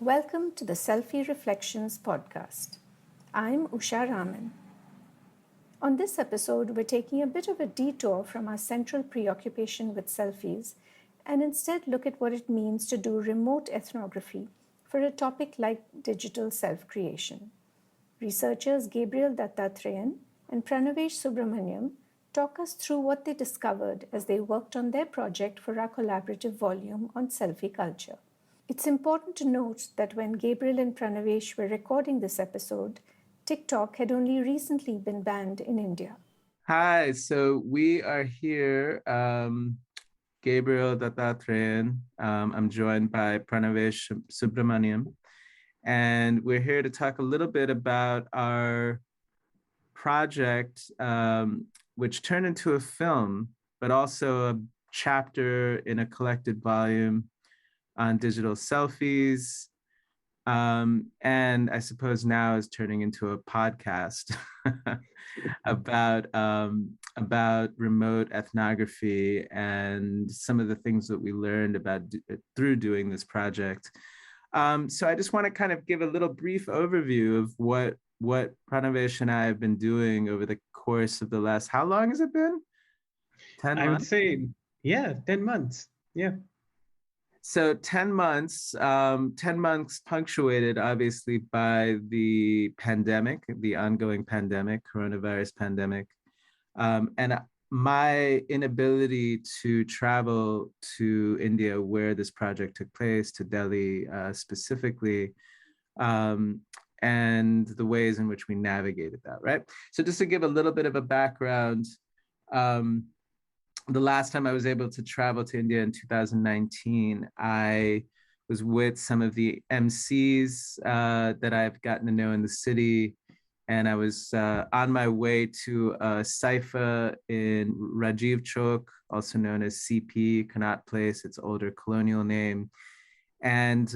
Welcome to the Selfie Reflections podcast. I'm Usha Raman. On this episode, we're taking a bit of a detour from our central preoccupation with selfies and instead look at what it means to do remote ethnography for a topic like digital self-creation. Researchers Gabriel Dattatreyan and Pravanesh Subramanian talk us through what they discovered as they worked on their project for our collaborative volume on selfie culture. It's important to note that when Gabriel and Pravanesh were recording this episode, TikTok had only recently been banned in India. Hi, so we are here, Gabriel Dattatreyan. I'm joined by Pravanesh Subramanian, and we're here to talk a little bit about our project, which turned into a film, but also a chapter in a collected volume on digital selfies. And I suppose now is turning into a podcast about remote ethnography and some of the things that we learned about through doing this project. So I just want to kind of give a little brief overview of what Pranavesh and I have been doing over the course of the last, how long has it been? 10 months? I would say, 10 months. Yeah. So 10 months, 10 months punctuated obviously by the pandemic, the ongoing pandemic, coronavirus pandemic. And my inability to travel to India where this project took place, to Delhi specifically, and the ways in which we navigated that, right? So just to give a little bit of a background, the last time I was able to travel to India in 2019, I was with some of the MCs that I've gotten to know in the city. And I was on my way to a Saifa in Rajiv Chowk, also known as CP, Connaught Place, its older colonial name. And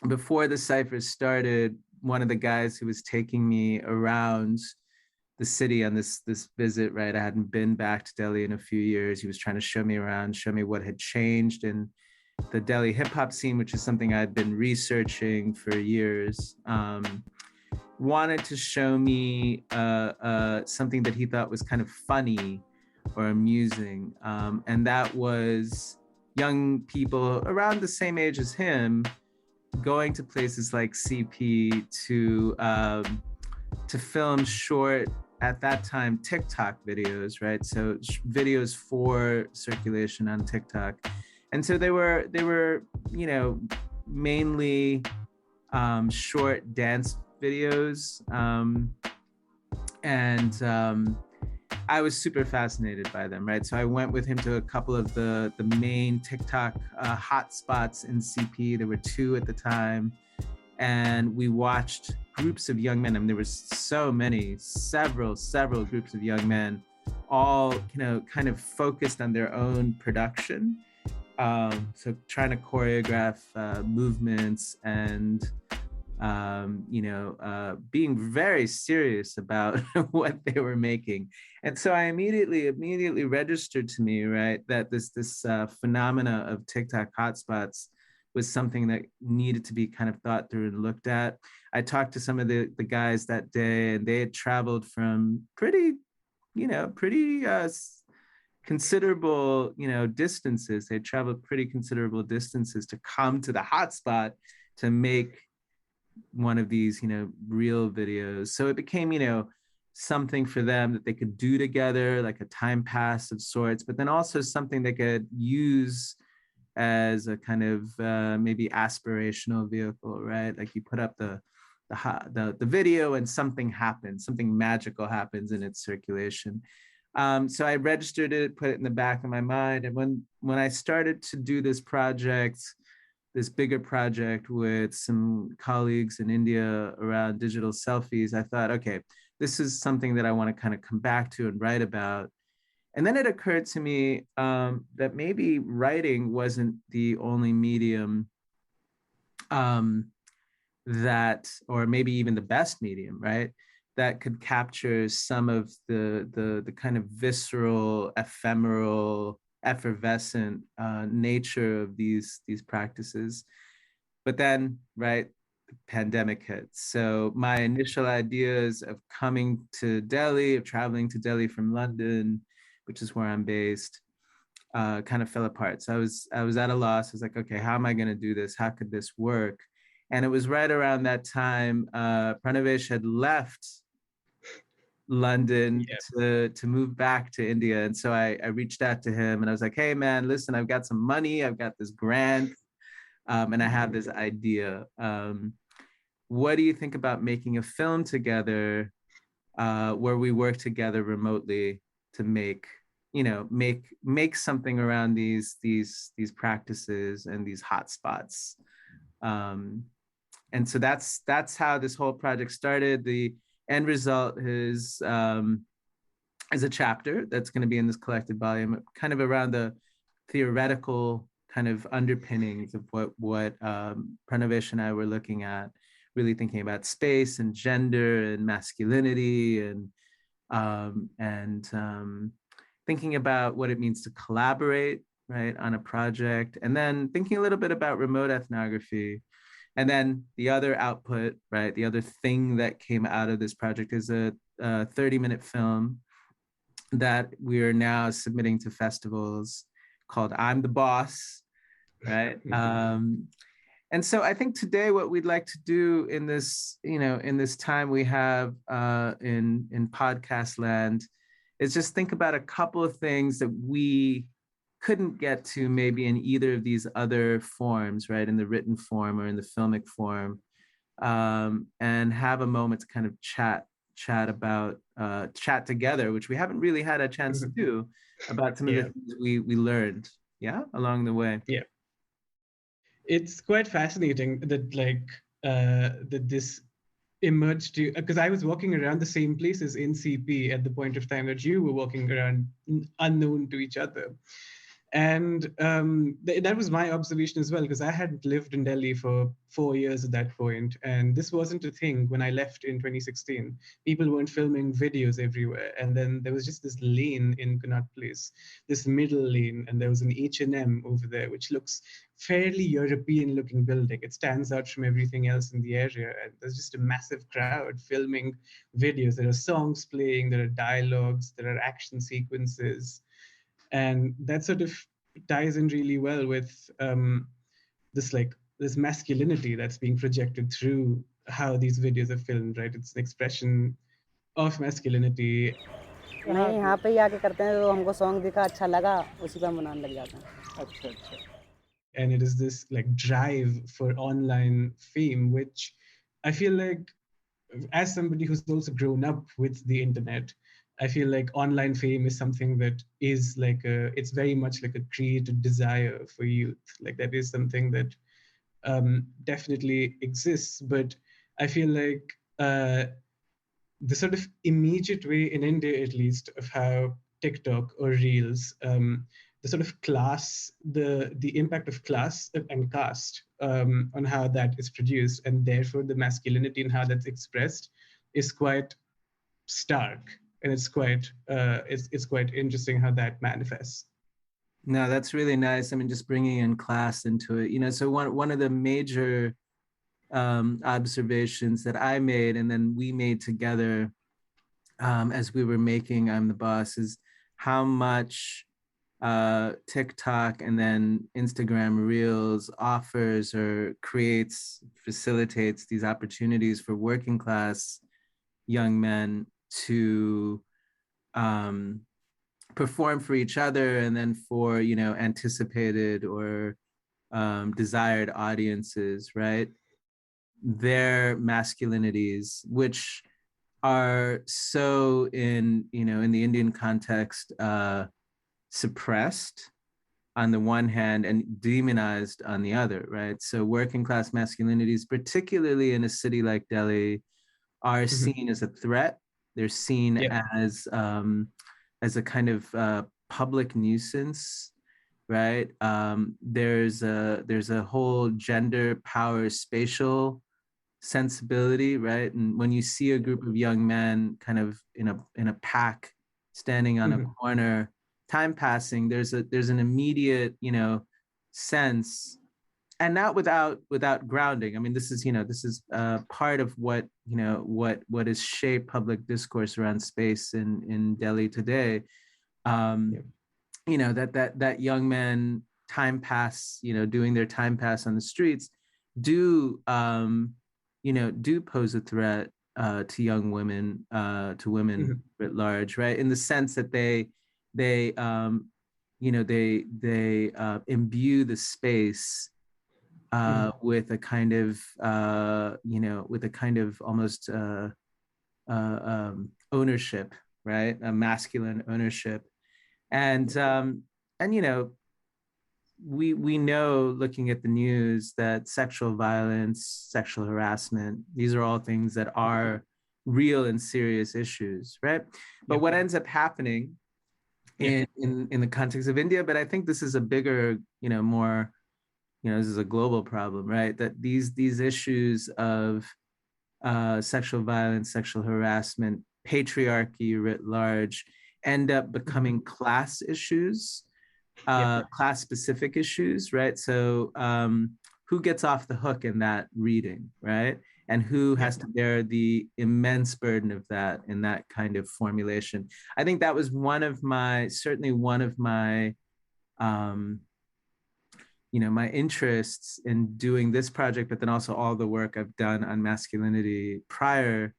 before the Saifa started, one of the guys who was taking me around the city on this visit, right? I hadn't been back to Delhi in a few years. He was trying to show me around, show me what had changed in the Delhi hip hop scene, which is something I'd been researching for years. Wanted to show me something that he thought was kind of funny or amusing. And that was young people around the same age as him going to places like CP to film short, at that time, TikTok videos, right? So videos for circulation on TikTok. And so they were, mainly short dance videos. And I was super fascinated by them, right? So I went with him to a couple of the main TikTok hotspots in CP. There were two at the time. And we watched groups of young men. I mean, there was so many, several groups of young men, all, kind of focused on their own production. So trying to choreograph movements and, being very serious about what they were making. And so I immediately registered to me, right, that this phenomena of TikTok hotspots was something that needed to be kind of thought through and looked at. I talked to some of the guys that day, and they had traveled from pretty considerable, distances. They traveled pretty considerable distances to come to the hotspot to make one of these, real videos. So it became, something for them that they could do together, like a time pass of sorts, but then also something they could use as a kind of maybe aspirational vehicle, right? Like you put up the video and something happens, something magical happens in its circulation. So I registered it, put it in the back of my mind. And when I started to do this project, this bigger project with some colleagues in India around digital selfies, I thought, okay, this is something that I want to kind of come back to and write about. And then it occurred to me that maybe writing wasn't the only medium that, or maybe even the best medium, right, that could capture some of the kind of visceral, ephemeral, effervescent nature of these practices. But then, right, the pandemic hit. So my initial ideas of coming to Delhi, of traveling to Delhi from London, which is where I'm based, kind of fell apart. So I was at a loss. I was like, okay, how am I going to do this? How could this work? And it was right around that time Pravanesh had left London to move back to India. And so I reached out to him and I was like, hey man, listen, I've got some money, I've got this grant, and I have this idea. What do you think about making a film together where we work together remotely to make, you know, make something around these practices and these hotspots? And so that's how this whole project started. The end result is a chapter that's going to be in this collected volume, kind of around the theoretical kind of underpinnings of what Pranavesh and I were looking at, really thinking about space and gender and masculinity and thinking about what it means to collaborate, right, on a project, and then thinking a little bit about remote ethnography. And then the other output, right, the other thing that came out of this project is a 30-minute film that we are now submitting to festivals called I'm the Boss, right? And so I think today what we'd like to do in this, you know, in this time we have in podcast land is just think about a couple of things that we couldn't get to maybe in either of these other forms, right? In the written form or in the filmic form, and have a moment to kind of chat together, which we haven't really had a chance to do, about some of the things we learned, along the way. Yeah, it's quite fascinating that that this emerged to, because I was walking around the same places in CP at the point of time that you were walking around, unknown to each other. And that was my observation as well, because I had lived in Delhi for 4 years at that point, and this wasn't a thing when I left in 2016. People weren't filming videos everywhere, and then there was just this lane in Connaught Place, this middle lane, and there was an H&M over there, which looks fairly European-looking building. It stands out from everything else in the area, and there's just a massive crowd filming videos. There are songs playing, there are dialogues, there are action sequences. And that sort of ties in really well with this masculinity that's being projected through how these videos are filmed, right? It's an expression of masculinity. नहीं यहाँ पे ही आके करते हैं तो हमको song दिखा अच्छा लगा उसी पे हम बनाने लग जाते हैं अच्छा and it is this like drive for online fame, which I feel like, as somebody who's also grown up with the internet, I feel like online fame is something that is it's very much like a created desire for youth. Like that is something that definitely exists. But I feel like the sort of immediate way in India, at least, of how TikTok or Reels, the sort of class, the impact of class and caste on how that is produced, and therefore the masculinity and how that's expressed is quite stark, and it's quite interesting how that manifests. No, that's really nice. I mean, just bringing in class into it, you know. So one of the major observations that I made, and then we made together as we were making I'm the Boss, is how much TikTok and then Instagram Reels offers or facilitates these opportunities for working class young men to perform for each other and then for, you know, anticipated or desired audiences, right? Their masculinities, which are so in, you know, in the Indian context, suppressed on the one hand and demonized on the other, right? So working class masculinities, particularly in a city like Delhi, are seen as a threat. They're seen as a kind of public nuisance, right? There's a whole gender, power, spatial sensibility, right? And when you see a group of young men kind of in a pack standing on a corner, time passing, there's an immediate, you know, sense and not without grounding. I mean, this is part of what has shaped public discourse around space in Delhi today. That young men doing their time pass on the streets do pose a threat to young women, to women at large, right? In the sense that they imbue the space with a kind of almost ownership, right? A masculine ownership, and we know, looking at the news, that sexual violence, sexual harassment, these are all things that are real and serious issues, right? But what ends up happening in the context of India, but I think this is a bigger, more, this is a global problem, right? That these issues of sexual violence, sexual harassment, patriarchy writ large, end up becoming class issues, class specific issues, right? So who gets off the hook in that reading, right? And who has to bear the immense burden of that in that kind of formulation? I think that was certainly one of my my interests in doing this project, but then also all the work I've done on masculinity prior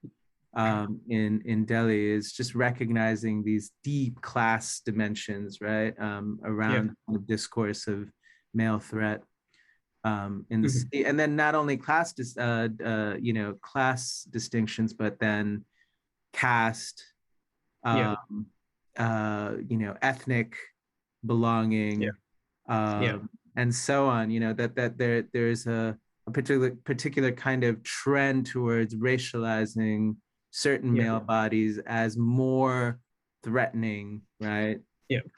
in Delhi, is just recognizing these deep class dimensions, right, around the discourse of male threat in the city, and then not only class distinctions, but then caste, ethnic belonging, and so on. That there's a particular kind of trend towards racializing certain male bodies as more threatening, right?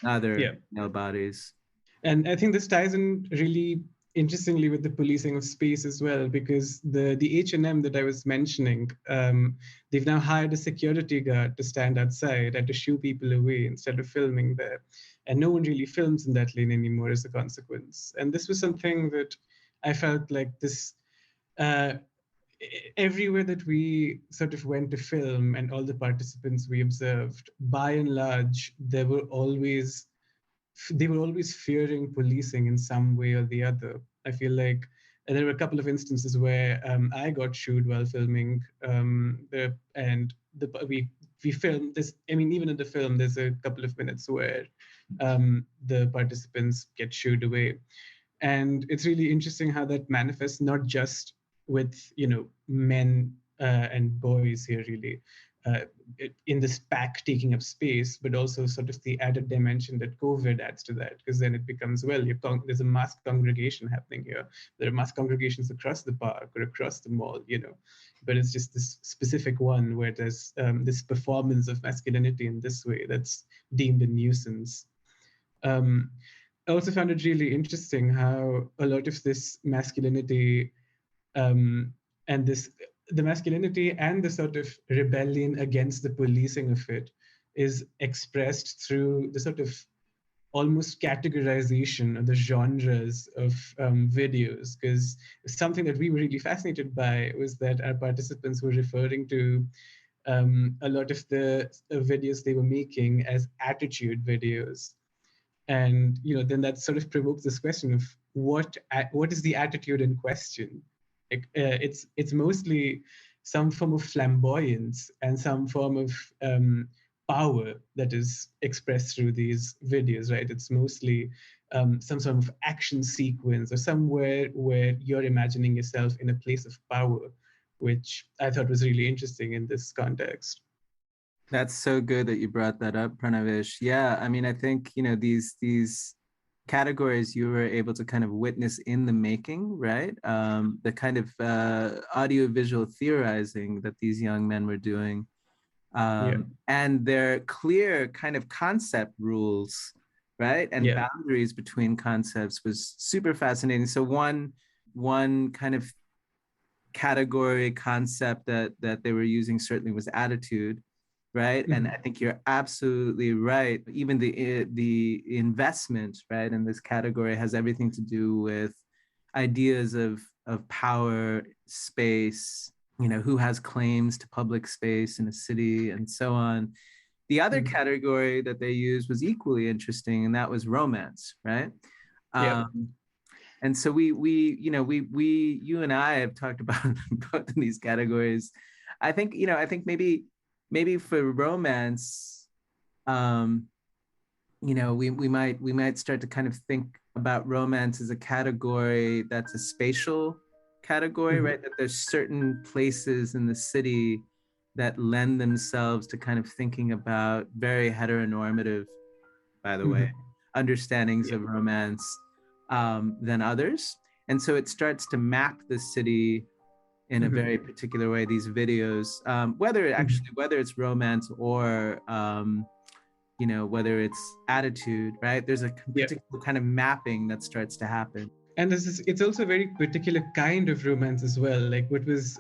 Other male bodies. And I think this ties in really interestingly with the policing of space as well, because the H&M that I was mentioning, they've now hired a security guard to stand outside and to shoo people away instead of filming there. And no one really films in that lane anymore as a consequence. And this was something that I felt like this, everywhere that we sort of went to film and all the participants we observed, by and large, they were always fearing policing in some way or the other. I feel like there were a couple of instances where I got shooed while filming, we filmed this. I mean, even in the film, there's a couple of minutes where the participants get shooed away, and it's really interesting how that manifests not just with men and boys here, really. In this pack taking up space, but also sort of the added dimension that COVID adds to that, because then it becomes, well, there's a mass congregation happening here. There are mass congregations across the park or across the mall, but it's just this specific one where there's this performance of masculinity in this way that's deemed a nuisance. I also found it really interesting how a lot of this masculinity and the masculinity and the sort of rebellion against the policing of it is expressed through the sort of almost categorization of the genres of videos. Because something that we were really fascinated by was that our participants were referring to a lot of the videos they were making as attitude videos. And then that sort of provokes this question of what is the attitude in question? It's mostly some form of flamboyance and some form of power that is expressed through these videos, right? It's mostly some sort of action sequence or somewhere where you're imagining yourself in a place of power, which I thought was really interesting in this context. That's so good that you brought that up, Pranavesh. Yeah, I mean, I think, these categories you were able to kind of witness in the making, right? The kind of audiovisual theorizing that these young men were doing, and their clear kind of concept rules, right? And boundaries between concepts was super fascinating. So one kind of category concept that they were using certainly was attitude, right? And I think you're absolutely right. Even the investment, right, in this category has everything to do with ideas of power, space, who has claims to public space in a city and so on. The other category that they used was equally interesting, and that was romance, right? And so you and I have talked about both of these categories. I think maybe for romance, we might start to kind of think about romance as a category that's a spatial category, right? That there's certain places in the city that lend themselves to kind of thinking about very heteronormative, by the way, understandings of romance than others. And so it starts to map the city in a very particular way, these videos, whether it's romance or whether it's attitude, right? There's a particular kind of mapping that starts to happen. And it's also a very particular kind of romance as well. Like what was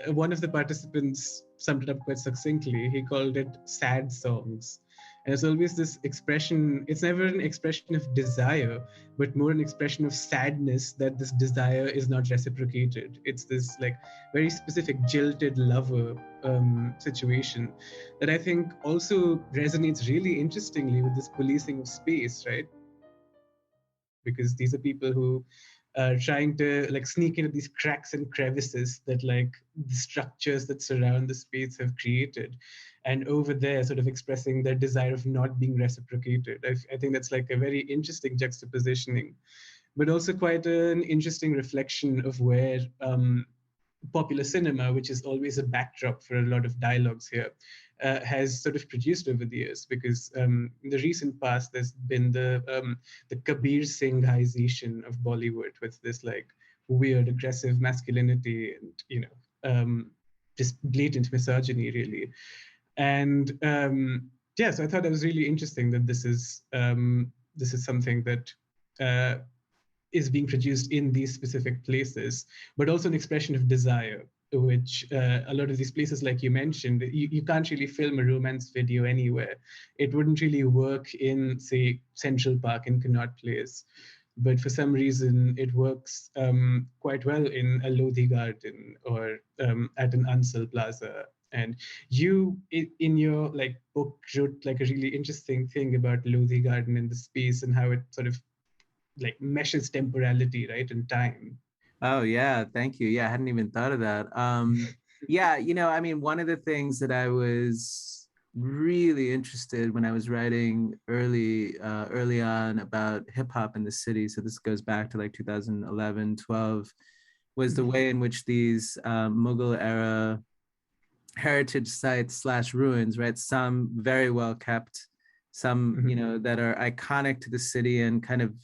one of the participants summed it up quite succinctly. He called it sad songs. And it's always this expression, it's never an expression of desire, but more an expression of sadness that this desire is not reciprocated. It's this like very specific jilted lover situation that I think also resonates really interestingly with this policing of space, right? Because these are people who are trying to like sneak into these cracks and crevices that like the structures that surround the space have created, and over there sort of expressing their desire of not being reciprocated. I think that's like a very interesting juxtapositioning, but also quite an interesting reflection of where popular cinema, which is always a backdrop for a lot of dialogues here, has sort of produced over the years. Because in the recent past, there's been the Kabir Singhization of Bollywood, with this like weird aggressive masculinity and just blatant misogyny, really. And so I thought that was really interesting that this is something that is being produced in these specific places, but also an expression of desire, which a lot of these places, like you mentioned, you can't really film a romance video anywhere. It wouldn't really work in, say, Central Park in Connaught Place. But for some reason, it works quite well in a Lodhi Garden or at an Ansal Plaza. And you, in your like book, wrote like a really interesting thing about Lodhi Garden and the space and how it sort of like meshes temporality, right, and time. Oh yeah, thank you. Yeah, I hadn't even thought of that. Yeah, I mean, one of the things that I was really interested when I was writing early on about hip hop in the city, so this goes back to like 2011, 12, was the way in which these Mughal era heritage sites / ruins, right? Some very well kept, some that are iconic to the city and kind of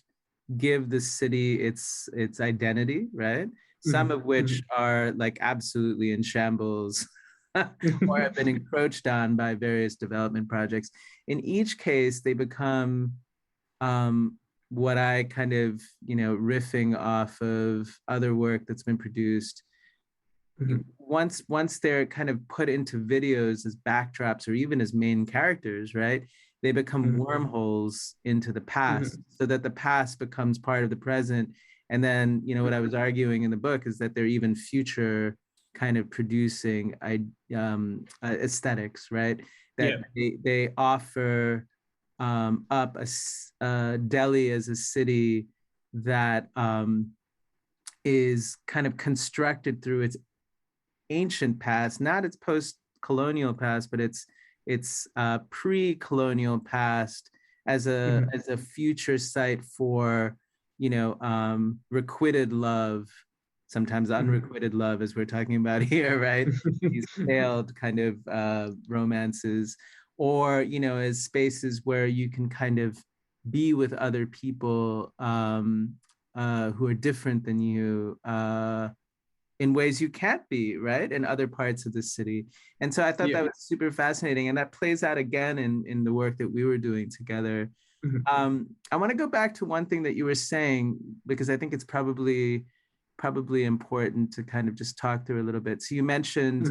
give the city its identity, right? Some of which are like absolutely in shambles or have been encroached on by various development projects. In each case, they become what I kind of, riffing off of other work that's been produced. Once they're kind of put into videos as backdrops or even as main characters, right? They become wormholes into the past, so that the past becomes part of the present. And then, what I was arguing in the book is that they're even future kind of producing aesthetics, right? That they offer up Delhi as a city that is kind of constructed through its ancient past, not its post-colonial past, but its pre-colonial past as a future site for requited love, sometimes unrequited love, as we're talking about here, right? These failed kind of romances, or as spaces where you can kind of be with other people who are different than you in ways you can't be, right, in other parts of the city. And so I thought that was super fascinating, and that plays out again in the work that we were doing together. I want to go back to one thing that you were saying, because I think it's probably important to kind of just talk through a little bit. So you mentioned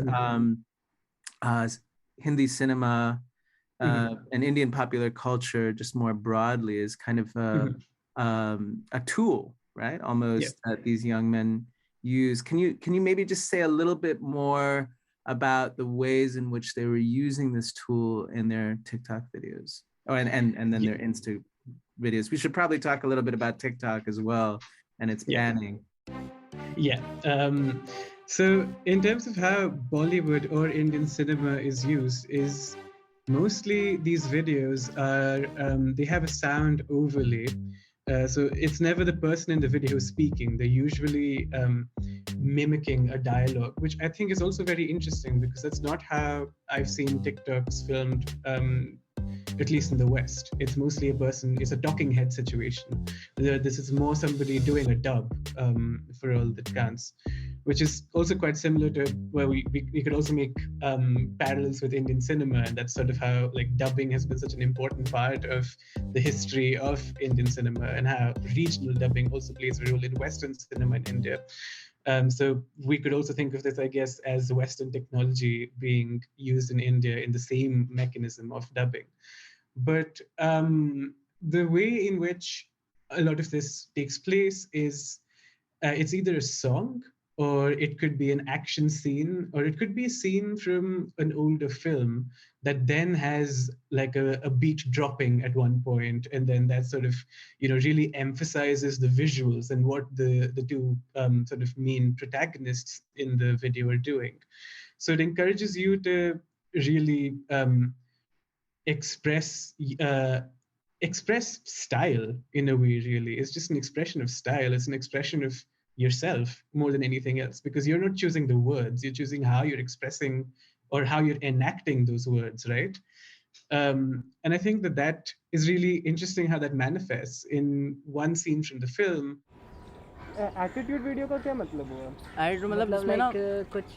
Hindi cinema and Indian popular culture just more broadly is kind of a tool, right? Almost that these young men use. Can you maybe just say a little bit more about the ways in which they were using this tool in their TikTok videos? Oh, and then their Insta videos. We should probably talk a little bit about TikTok as well and its banning. Yeah. So in terms of how Bollywood or Indian cinema is used, is mostly these videos are they have a sound overlay. So it's never the person in the video speaking. They're usually mimicking a dialogue, which I think is also very interesting because that's not how I've seen TikToks filmed, at least in the West. It's mostly it's a talking head situation. This is more somebody doing a dub for all that counts, which is also quite similar to where we could also make parallels with Indian cinema, and that's sort of how like dubbing has been such an important part of the history of Indian cinema, and how regional dubbing also plays a role in Western cinema in India. So we could also think of this, I guess, as Western technology being used in India in the same mechanism of dubbing. But the way in which a lot of this takes place is it's either a song, or it could be an action scene, or it could be a scene from an older film that then has like a beat dropping at one point, and then that sort of really emphasizes the visuals and what the two sort of main protagonists in the video are doing. So it encourages you to really express style in a way. Really, it's just an expression of style. It's an expression of yourself more than anything else, because you're not choosing the words, you're choosing how you're expressing or how you're enacting those words, right? And I think that is really interesting, how that manifests in one scene from the film. Attitude video का क्या मतलब हुआ? Attitude मतलब जिसमें ना कुछ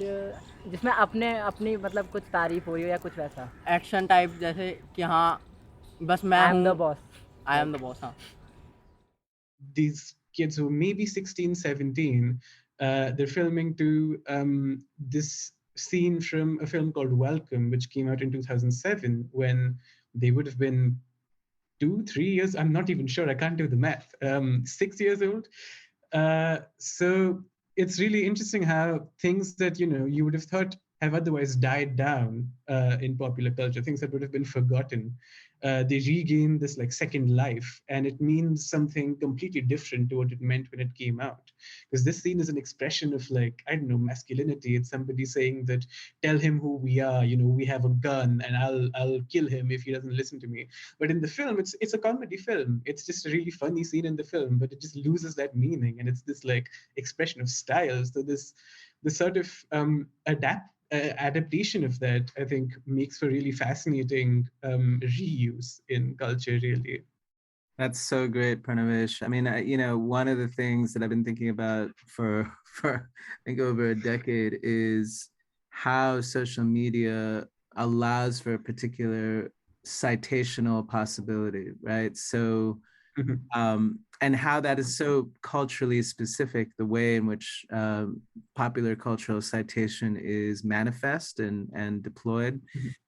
जिसमें अपनी मतलब कुछ तारीफ हो रही हो या कुछ वैसा एक्शन टाइप, जैसे कि हाँ बस मैं हूँ the boss, I am the boss. हाँ, these kids who may be 16, 17, they're filming to this scene from a film called Welcome, which came out in 2007, when they would have been 2-3 years, I'm not even sure, I can't do the math, 6 years old. So it's really interesting how things that you would have thought have otherwise died down in popular culture, things that would have been forgotten, they regain this like second life, and it means something completely different to what it meant when it came out. Because this scene is an expression of, like, I don't know, masculinity. It's somebody saying that, tell him who we are, we have a gun and I'll kill him if he doesn't listen to me. But in the film, it's a comedy film. It's just a really funny scene in the film, but it just loses that meaning, and it's this like expression of style. So this sort of adaptation of that, I think, makes for really fascinating reuse in culture, really. That's so great, Pravanesh. I mean, one of the things that I've been thinking about for I think over a decade is how social media allows for a particular citational possibility, right? So and how that is so culturally specific, the way in which popular cultural citation is manifest and deployed.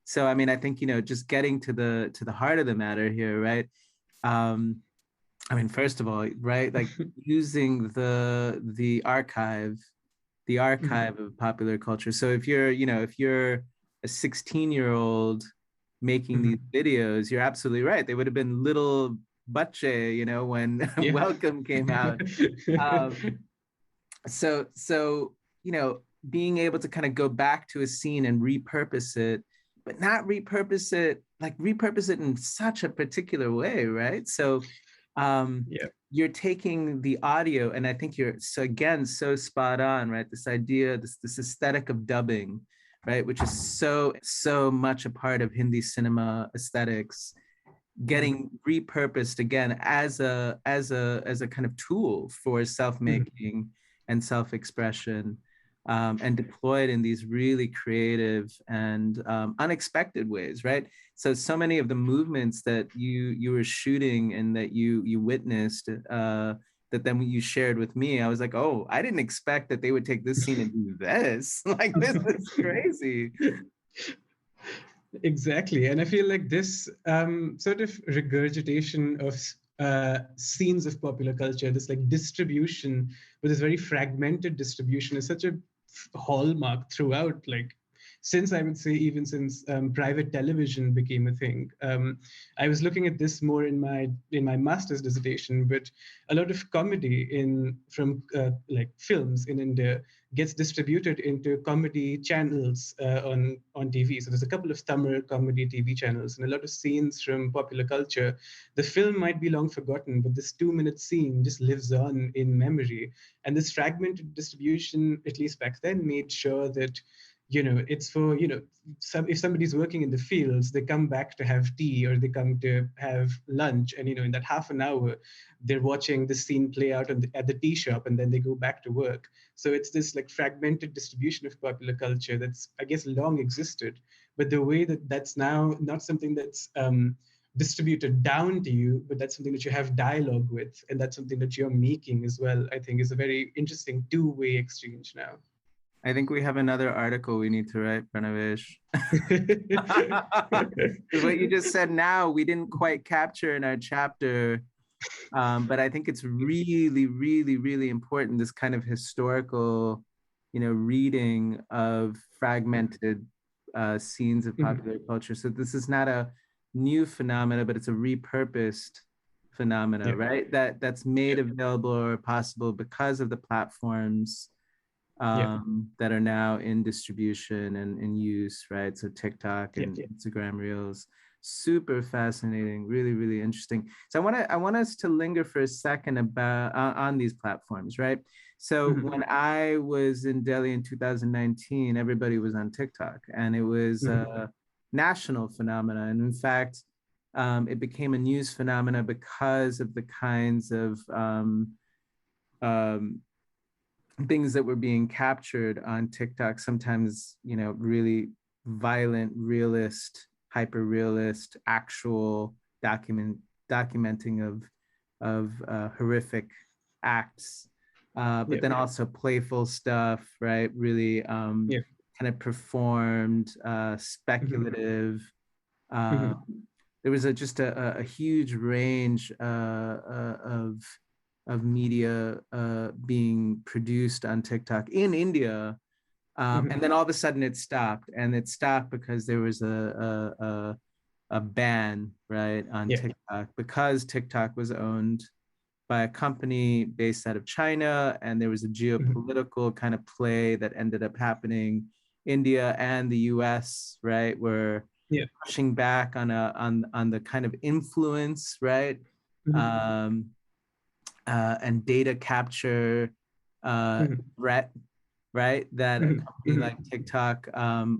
So, I mean, I think, just getting to the heart of the matter here, right? I mean, first of all, right, like using the archive of popular culture. So if you're a 16-year-old making these videos, you're absolutely right. They would have been little Bache, when Welcome came out. So being able to kind of go back to a scene and repurpose it, but not repurpose it in such a particular way, right? So you're taking the audio, and I think you're so spot on, right? This idea, this aesthetic of dubbing, right, which is so much a part of Hindi cinema aesthetics, getting repurposed again as a kind of tool for self-making and self-expression, and deployed in these really creative and unexpected ways, right? So many of the movements that you were shooting and that you witnessed, that then you shared with me, I was like, oh, I didn't expect that they would take this scene and do this. Like, this is crazy. Exactly. And I feel like this sort of regurgitation of scenes of popular culture, this like distribution, but this very fragmented distribution is such a hallmark throughout, like since I would say even since private television became a thing. I was looking at this more in my master's dissertation, but a lot of comedy from like films in India gets distributed into comedy channels on TV. So there's a couple of Tamil comedy TV channels, and a lot of scenes from popular culture. The film might be long forgotten, but this 2-minute scene just lives on in memory. And this fragmented distribution, at least back then, made sure that it's for if somebody's working in the fields, they come back to have tea or they come to have lunch, and in that half an hour they're watching the scene play out at the tea shop, and then they go back to work. So it's this like fragmented distribution of popular culture that's, I guess, long existed, but the way that's now not something that's distributed down to you, but that's something that you have dialogue with, and that's something that you're making as well, I think is a very interesting two-way exchange now. I think we have another article we need to write, Pravanesh. What you just said now, we didn't quite capture in our chapter, but I think it's really, really, really important, this kind of historical, reading of fragmented scenes of popular culture. So this is not a new phenomena, but it's a repurposed phenomena, right? That's made available or possible because of the platforms that are now in distribution and in use, right? So TikTok and Instagram Reels, super fascinating, really, really interesting. So I want us to linger for a second about on these platforms, right? So when I was in Delhi in 2019, everybody was on TikTok, and it was a national phenomena. And in fact, it became a news phenomena because of the kinds of things that were being captured on TikTok, sometimes, really violent, realist, hyper realist, actual documenting of horrific acts, but then also playful stuff, right? Really kind of performed, speculative. There was just a huge range of media being produced on TikTok in India, and then all of a sudden it stopped, and it stopped because there was a ban, right, on TikTok, because TikTok was owned by a company based out of China, and there was a geopolitical kind of play that ended up happening. India and the US, right, were pushing back on the kind of influence, right, and data capture threat, right, that a company like TikTok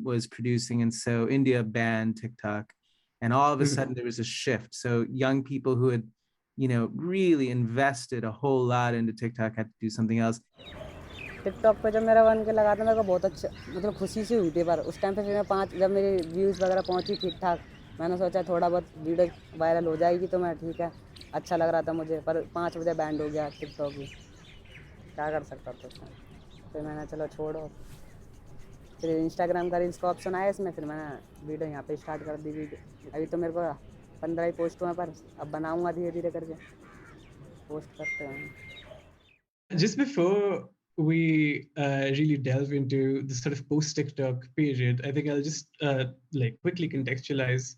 was producing. And so India banned TikTok, and all of a sudden there was a shift. So young people who had, really invested a whole lot into TikTok had to do something else. TikTok पे जब मेरा 1K लगा था, मेरे को बहुत अच्छा, मतलब खुशी से हुई थी, पर उस टाइम पे फिर मैं जब मेरी व्यूज़ वगैरह पहुंची ठीक ठाक, मैंने सोचा थोड़ा बहुत वीडियो वायरल हो जाएगी तो मैं ठीक है, अच्छा लग रहा था मुझे, पर 5 बजे बैंड हो गया टिकटॉक भी, क्या कर सकता था उसमें, फिर मैंने चलो छोड़ो, फिर इंस्टाग्राम का रील्स का ऑप्शन आया इसमें, फिर मैंने वीडियो यहाँ पे स्टार्ट कर दी वीडियो। अभी तो मेरे को 15 ही पोस्ट हुए, पर अब बनाऊँगा धीरे धीरे करके, पोस्ट करते हैं। Just before we really delve into the sort of post-TikTok period, I think I'll just like quickly contextualize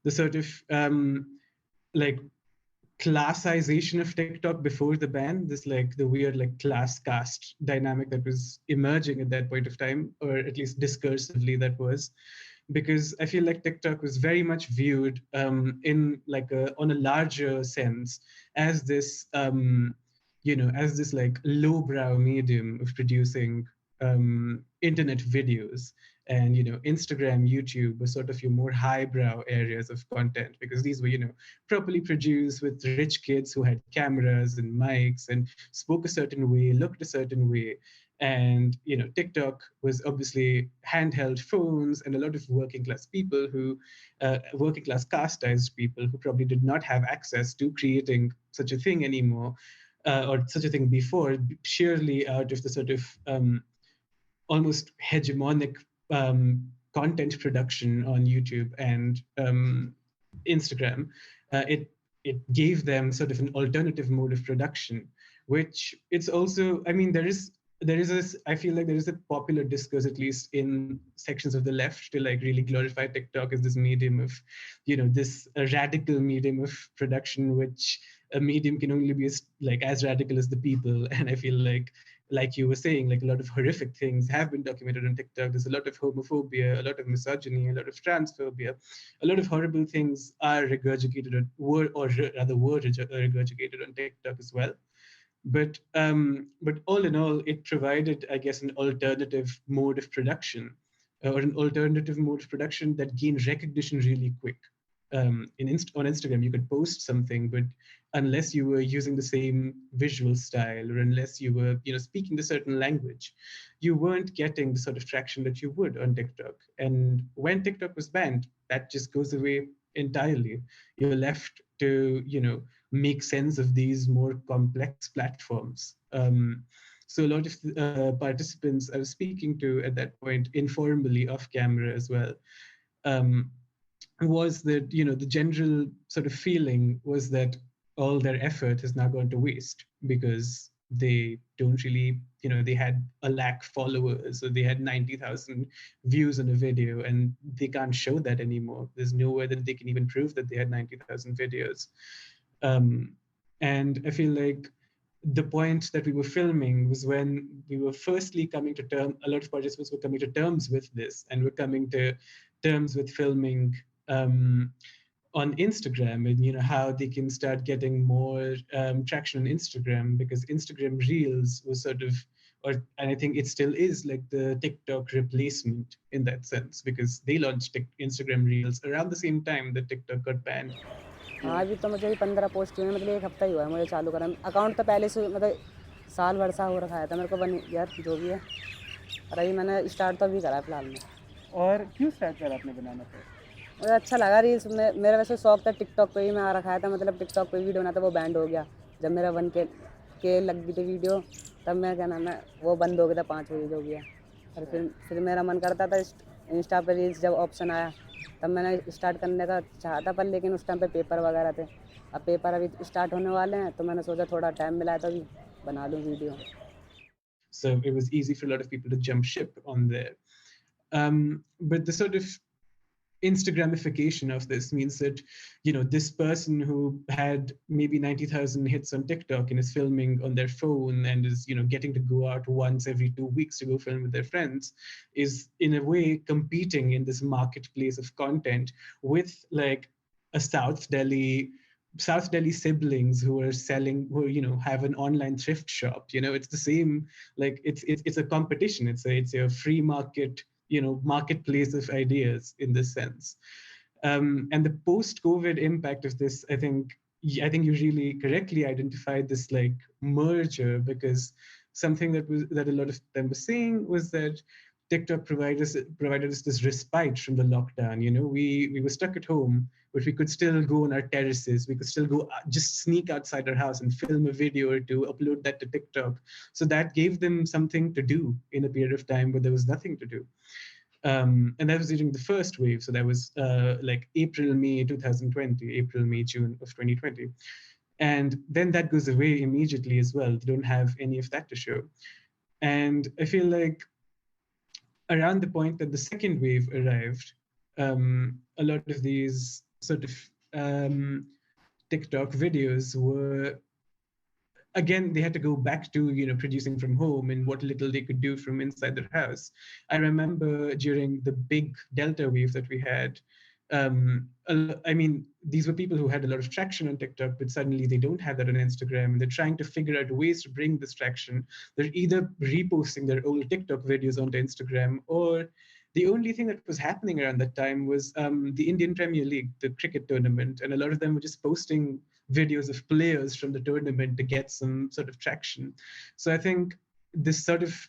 the sort of like classization of TikTok before the ban, this like the weird like class caste dynamic that was emerging at that point of time, or at least discursively that was, because I feel like TikTok was very much viewed in like on a larger sense as this as this like lowbrow medium of producing internet videos, and Instagram, YouTube were sort of your more highbrow areas of content, because these were properly produced with rich kids who had cameras and mics and spoke a certain way, looked a certain way. And TikTok was obviously handheld phones, and a lot of working class people who working class casteized people who probably did not have access to creating such a thing anymore, or such a thing before, sheerly out of the sort of almost hegemonic content production on YouTube and Instagram. It it gave them sort of an alternative mode of production, which it's also, I mean, I feel like there is a popular discourse, at least in sections of the left, to like really glorify TikTok as this medium of, this radical medium of production, which a medium can only be as radical as the people. And I feel like you were saying, like a lot of horrific things have been documented on TikTok. There's a lot of homophobia, a lot of misogyny, a lot of transphobia, a lot of horrible things are regurgitated were regurgitated on TikTok as well. But all in all, it provided, I guess, an alternative mode of production, or an alternative mode of production that gained recognition really quick. On Instagram, you could post something, but unless you were using the same visual style, or unless you were, speaking the certain language, you weren't getting the sort of traction that you would on TikTok. And when TikTok was banned, that just goes away entirely. You're left to, make sense of these more complex platforms. So a lot of participants I was speaking to at that point, informally off camera as well, was that, the general sort of feeling was that all their effort has now gone to waste, because they don't really, they had a lakh followers, or they had 90,000 views on a video, and they can't show that anymore. There's nowhere that they can even prove that they had 90,000 videos. And I feel like the point that we were filming was when we were firstly coming to terms, a lot of participants were coming to terms with this, and were coming to terms with filming on Instagram, and how they can start getting more traction on Instagram, because Instagram Reels was sort of, and I think it still is, like the TikTok replacement in that sense, because they launched Instagram Reels around the same time that TikTok got banned. हाँ, अभी तो मुझे भी 15 post हुए हैं, मतलब 1 हफ्ता ही हुआ है मुझे चालू करा। अकाउंट तो पहले से मतलब साल भर सा हो रखा है था मेरे को, बन यार जो भी है, और अभी मैंने स्टार्ट तो अभी करा है फिलहाल में। और क्यों स्टार्ट करा आपने बनाना? मुझे अच्छा लगा रील्स में। मेरा वैसे शौक था, टिकटॉक पे ही मैं आ रखा था, मतलब टिकटॉक पे वीडियो बनाता, वो बैंड हो गया। जब मेरा 1K लग गई थी वीडियो, तब मैं क्या नाम है वो बंद हो गया था 5 बजे जो भी है। और फिर मेरा मन करता था इंस्टा पर रील्स जब ऑप्शन आया, तब मैंने स्टार्ट करने का चाहा था, पर लेकिन उस टाइम पे पेपर वगैरह थे। अब पेपर अभी स्टार्ट होने वाले हैं, तो मैंने सोचा थोड़ा टाइम मिला है तो अभी बना लूँ video. So it was easy for a lot of people to jump ship on there. But the sort of Instagramification of this means that, this person who had maybe 90,000 hits on TikTok and is filming on their phone and is, getting to go out once every 2 weeks to go film with their friends, is in a way competing in this marketplace of content with like a South Delhi siblings who are selling, who have an online thrift shop. It's the same, like it's a competition. It's a free market, marketplace of ideas in this sense. And the post-COVID impact of this, I think you really correctly identified this like merger, because something that a lot of them were saying was that TikTok provided us this respite from the lockdown. We were stuck at home, but we could still go on our terraces. We could still go just sneak outside our house and film a video or two, upload that to TikTok. So that gave them something to do in a period of time where there was nothing to do. And that was during the first wave. So that was like April, May 2020, April, May, June of 2020. And then that goes away immediately as well. They don't have any of that to show. And I feel like around the point that the second wave arrived, a lot of these sort of TikTok videos were, again, they had to go back to, producing from home and what little they could do from inside their house. I remember during the big Delta wave that we had, I mean, these were people who had a lot of traction on TikTok, but suddenly they don't have that on Instagram, and they're trying to figure out ways to bring this traction. They're either reposting their old TikTok videos onto Instagram, or the only thing that was happening around that time was the Indian Premier League, the cricket tournament, and a lot of them were just posting videos of players from the tournament to get some sort of traction. So I think this sort of,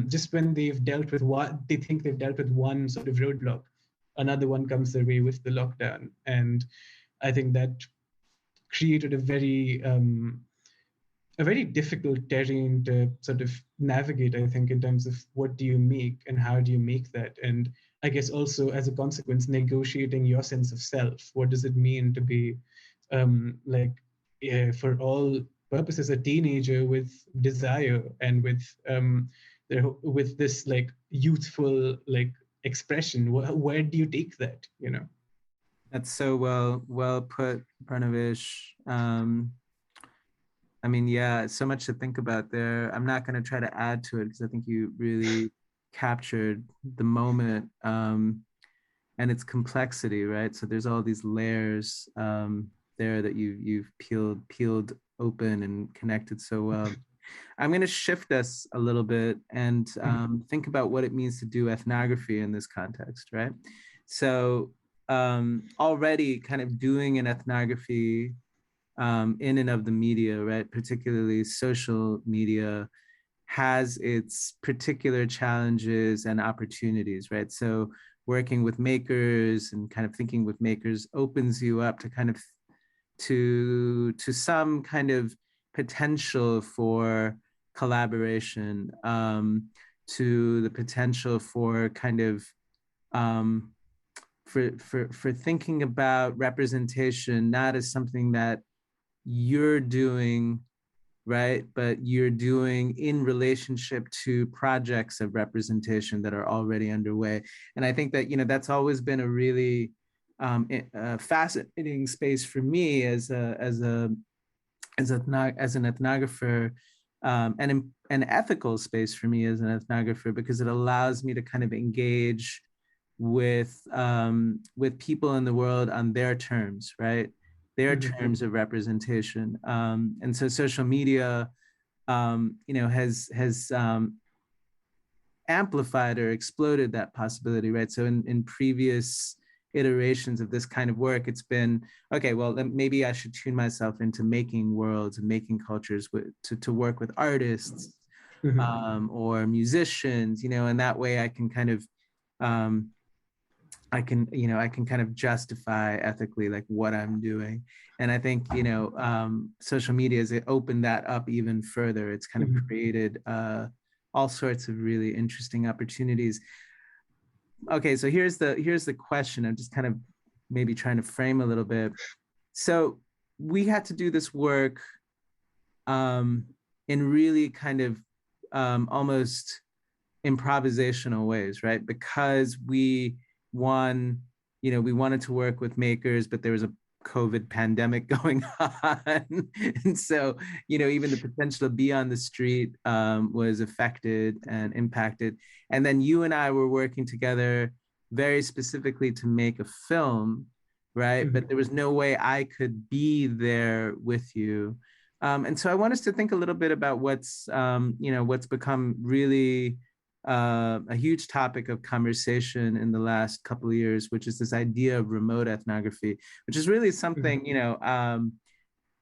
just when they've dealt with they think they've dealt with one sort of roadblock, another one comes their way with the lockdown. And I think that created a very difficult terrain to sort of navigate, I think, in terms of what do you make and how do you make that. And I guess also as a consequence, negotiating your sense of self. What does it mean to be like for all purposes, a teenager with desire and with this like youthful like expression. Where do you take that? You know. That's so well put, Pranavish. I mean, yeah, so much to think about there. I'm not going to try to add to it because I think you really captured the moment and its complexity, right? So there's all these layers there that you've peeled open and connected so well. I'm going to shift us a little bit and think about what it means to do ethnography in this context, right? So already kind of doing an ethnography in and of the media, right, particularly social media, has its particular challenges and opportunities, right? So working with makers and kind of thinking with makers opens you up to kind of to some kind of potential for collaboration, to the potential for kind of for thinking about representation not as something that you're doing, right, but you're doing in relationship to projects of representation that are already underway. And I think that, you know, that's always been a really fascinating space for me as an ethnographer, and an ethical space for me as an ethnographer, because it allows me to kind of engage with people in the world on their terms, right? Their terms of representation. And so social media, you know, has amplified or exploded that possibility, right? So in previous iterations of this kind of work, it's been, okay, well, then maybe I should tune myself into making worlds and making cultures to work with artists or musicians, you know, and that way I can kind of, I can kind of justify ethically like what I'm doing. And I think, you know, social media has opened that up even further. It's kind of created all sorts of really interesting opportunities. Okay, so here's the question. I'm just kind of maybe trying to frame a little bit. So we had to do this work in really kind of almost improvisational ways, right? Because we wanted to work with makers, but there was a COVID pandemic going on. And so, you know, even the potential to be on the street was affected and impacted. And then you and I were working together very specifically to make a film, right? But there was no way I could be there with you. And so I want us to think a little bit about what's become really a huge topic of conversation in the last couple of years, which is this idea of remote ethnography, which is really something, you know,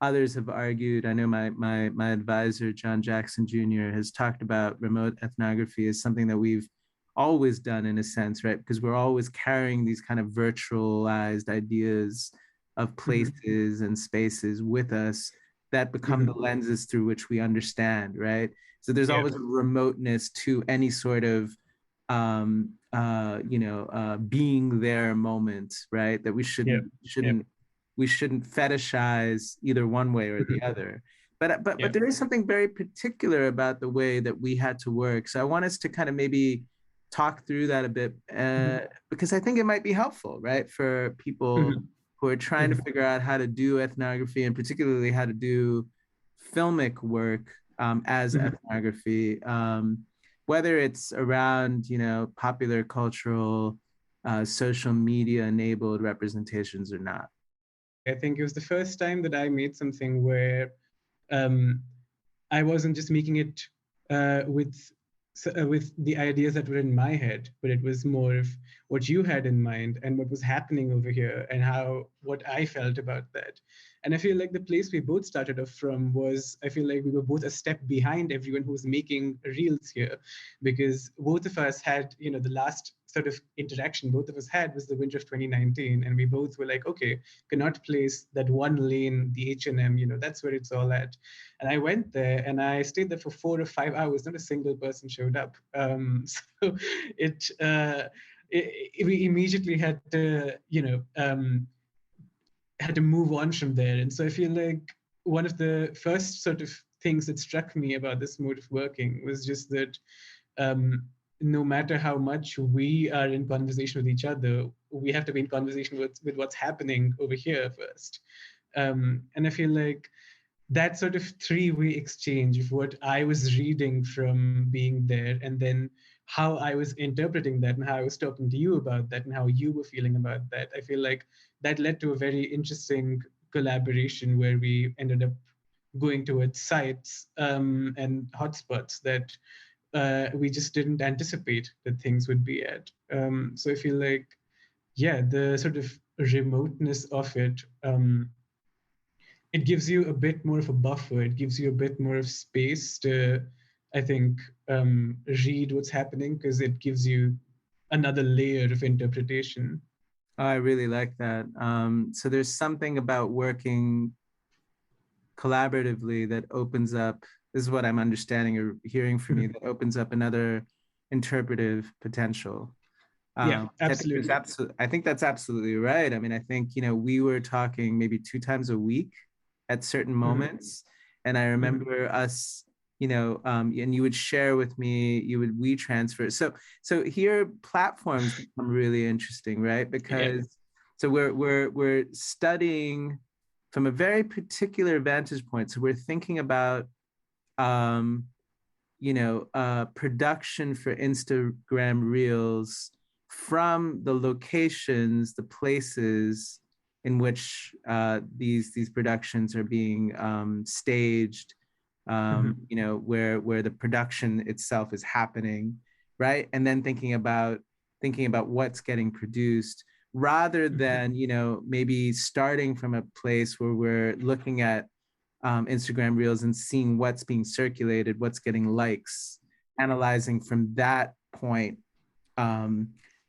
others have argued. I know my advisor, John Jackson Jr., has talked about remote ethnography as something that we've always done in a sense, right? Because we're always carrying these kind of virtualized ideas of places and spaces with us that become the lenses through which we understand, right? So there's always a remoteness to any sort of, being there moment, right? That we shouldn't fetishize either one way or the other. But there is something very particular about the way that we had to work. So I want us to kind of maybe talk through that a bit, because I think it might be helpful, right, for people who are trying to figure out how to do ethnography, and particularly how to do filmic work as ethnography, whether it's around, you know, popular cultural, social media enabled representations or not. I think it was the first time that I made something where I wasn't just making it with the ideas that were in my head, but it was more of what you had in mind and what was happening over here and what I felt about that. And I feel like the place we both started off from was, I feel like we were both a step behind everyone who's making reels here, because both of us had, you know, the last sort of interaction both of us had was the winter of 2019, and we both were like, okay, cannot place that one lane, the H&M, you know, that's where it's all at. And I went there and I stayed there for 4 or 5 hours. Not a single person showed up. So we immediately had to, had to move on from there. And so I feel like one of the first sort of things that struck me about this mode of working was just that no matter how much we are in conversation with each other, we have to be in conversation with what's happening over here first. And I feel like that sort of three-way exchange of what I was reading from being there, and then how I was interpreting that and how I was talking to you about that and how you were feeling about that, I feel like that led to a very interesting collaboration where we ended up going towards sites and hotspots that we just didn't anticipate that things would be at. So I feel like, yeah, the sort of remoteness of it, it gives you a bit more of a buffer. It gives you a bit more of space to, I think, read what's happening, because it gives you another layer of interpretation. I really like that. So there's something about working collaboratively that opens up, this is what I'm understanding or hearing from you, that opens up another interpretive potential. Yeah, absolutely. I think that's absolutely right. I mean, I think, we were talking maybe 2 times a week at certain moments. And I remember us, and you would share with me, we transfer. So here platforms become really interesting, right? Because so we're studying from a very particular vantage point. So we're thinking about production for Instagram Reels from the locations, the places in which these productions are being staged, where the production itself is happening, right? And then thinking about what's getting produced, rather than maybe starting from a place where we're looking at Instagram Reels and seeing what's being circulated, what's getting likes, analyzing from that point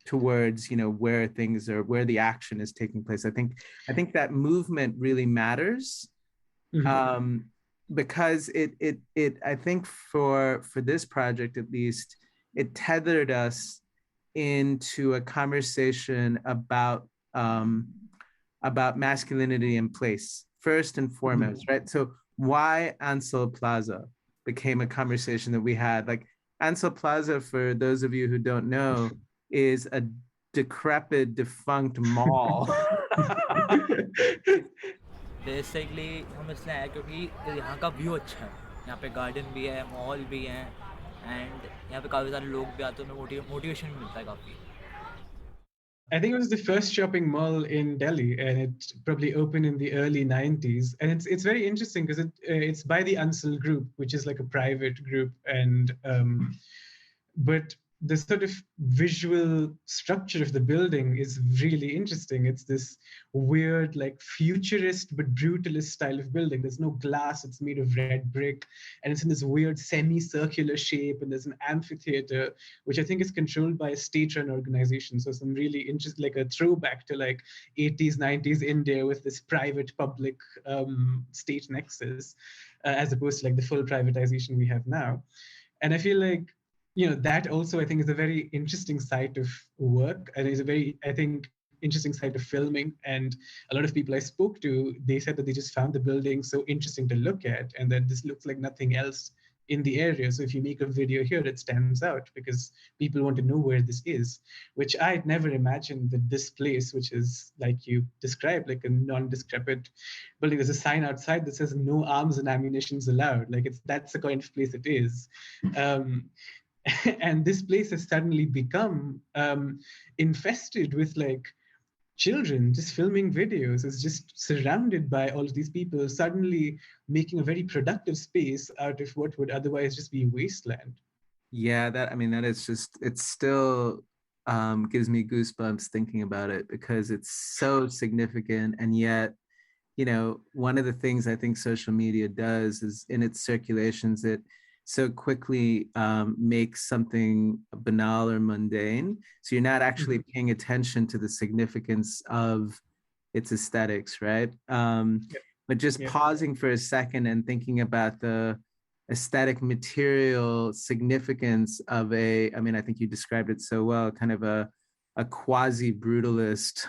towards where the action is taking place. I think that movement really matters, because it I think for this project at least, it tethered us into a conversation about masculinity and place first and foremost, right? So why Ansel Plaza became a conversation that we had. Like, Ansel Plaza, for those of you who don't know, is a decrepit, defunct mall. Basically हम इसलिए आए क्योंकि यहाँ का view अच्छा है, यहाँ पे गार्डन भी है, मॉल भी है, एंड यहाँ पे काफ़ी सारे लोग भी आते हैं, उन्हें मोटिवेशन भी मिलता है काफ़ी. I think it was the first shopping mall in Delhi, and it probably opened in the early 90s. And it's very interesting because it's by the Ansel Group, which is like a private group, and but the sort of visual structure of the building is really interesting. It's this weird, like futurist but brutalist style of building. There's no glass, it's made of red brick, and it's in this weird semicircular shape, and there's an amphitheater, which I think is controlled by a state-run organization. So some really interesting, like a throwback to like 80s, 90s India with this private public state nexus, as opposed to like the full privatization we have now. And I feel like, that also I think is a very interesting side of work, and is a very, I think, interesting side of filming. And a lot of people I spoke to, they said that they just found the building so interesting to look at, and that this looks like nothing else in the area. So if you make a video here, it stands out because people want to know where this is, which I'd never imagined that this place, which is like you described, like a non-decrepit building, there's a sign outside that says no arms and ammunitions allowed. Like that's the kind of place it is. And this place has suddenly become infested with like children just filming videos. It's just surrounded by all of these people, suddenly making a very productive space out of what would otherwise just be wasteland. Yeah, that is just, it still gives me goosebumps thinking about it, because it's so significant. And yet, one of the things I think social media does is, in its circulations, it so quickly makes something banal or mundane. So you're not actually paying attention to the significance of its aesthetics, right? But just pausing for a second and thinking about the aesthetic material significance of I think you described it so well, kind of a a quasi-brutalist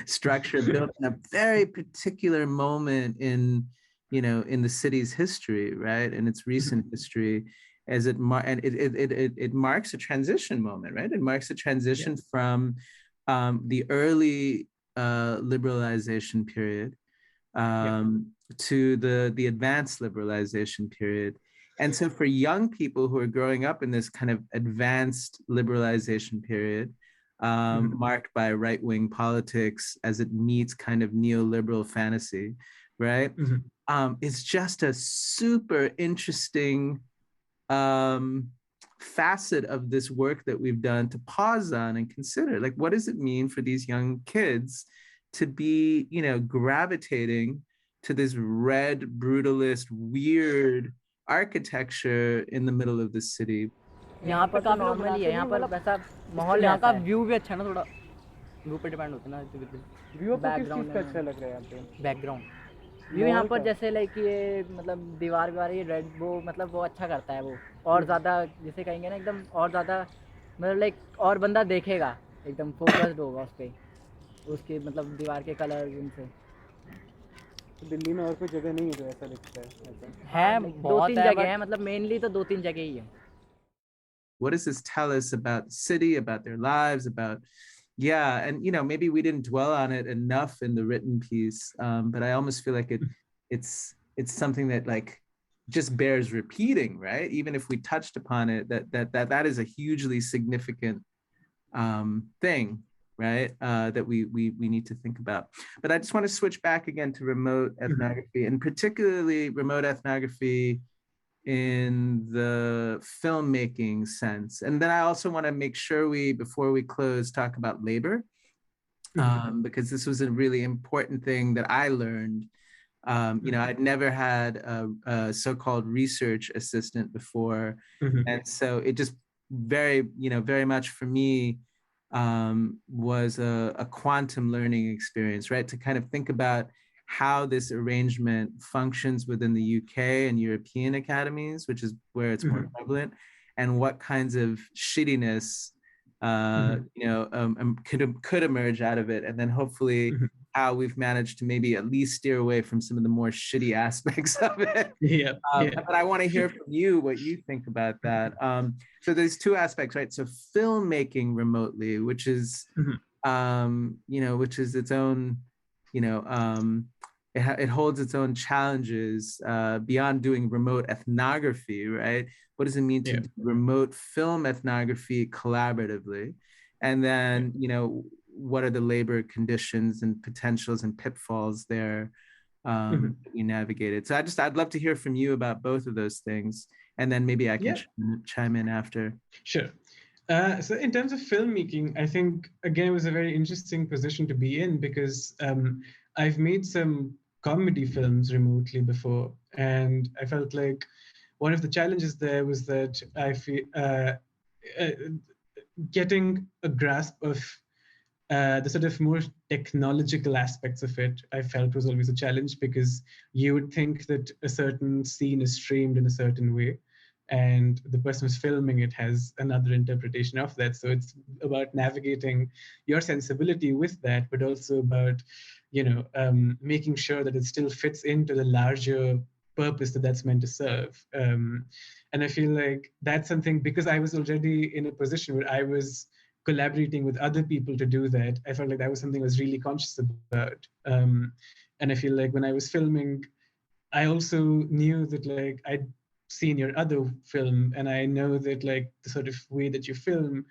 structure built in a very particular moment in, in the city's history, right? In its recent history, as it marks a transition moment, right? It marks a transition from the early liberalization period to the advanced liberalization period. And so for young people who are growing up in this kind of advanced liberalization period, marked by right-wing politics as it meets kind of neoliberal fantasy, right? It's just a super interesting facet of this work that we've done to pause on and consider, like, what does it mean for these young kids to be, gravitating to this red, brutalist, weird architecture in the middle of the city? यहाँ पर तो normally है, यहाँ पर वैसा माहौल, यहाँ का व्यू भी अच्छा है ना, थोड़ा व्यू पे डिपेंड होता है ना, व्यू आपको किस चीज़ का अच्छा लग रहा है यहाँ पे? बैकग्राउंड व्यू यहाँ पर जैसे लाइक ये मतलब दीवार ये रेड, वो मतलब वो अच्छा करता है, वो और ज़्यादा जिसे कहेंगे ना एकदम और ज़्यादा मतलब लाइक और बंदा देखेगा, एकदम फोकस्ड होगा उस पर, उसके मतलब दीवार के कलर उनसे। दिल्ली में और कोई जगह नहीं है जो ऐसा दिखता है? है, दो तीन जगह है, मतलब मेनली तो दो तीन जगह ही है। What does this tell us about the city, about their lives, about, and maybe we didn't dwell on it enough in the written piece, but I almost feel like it's something that like just bears repeating, right? Even if we touched upon it, that is a hugely significant thing, right? That we need to think about. But I just want to switch back again to remote ethnography, and particularly remote ethnography in the filmmaking sense. And then I also want to make sure before we close, talk about labor, because this was a really important thing that I learned. I'd never had a so-called research assistant before. And so it just very much for me was a quantum learning experience, right? To kind of think about how this arrangement functions within the UK and European academies, which is where it's more prevalent, and what kinds of shittiness could emerge out of it, and then hopefully how we've managed to maybe at least steer away from some of the more shitty aspects of it. But I want to hear from you what you think about that. So there's two aspects, right? So filmmaking remotely, which is which is its own, it holds its own challenges beyond doing remote ethnography, right? What does it mean to do remote film ethnography collaboratively? And then, what are the labor conditions and potentials and pitfalls there you navigated? So I'd love to hear from you about both of those things, and then maybe I can chime in after. Sure. So in terms of filmmaking, I think, again, it was a very interesting position to be in, because I've made some comedy films remotely before, and I felt like one of the challenges there was that I feel getting a grasp of the sort of more technological aspects of it, I felt was always a challenge, because you would think that a certain scene is framed in a certain way, and the person who's filming it has another interpretation of that. So it's about navigating your sensibility with that, but also about, making sure that it still fits into the larger purpose that's meant to serve. And I feel like that's something, because I was already in a position where I was collaborating with other people to do that, I felt like that was something I was really conscious about. And I feel like when I was filming, I also knew that like I'd seen your other film, and I know that like the sort of way that you film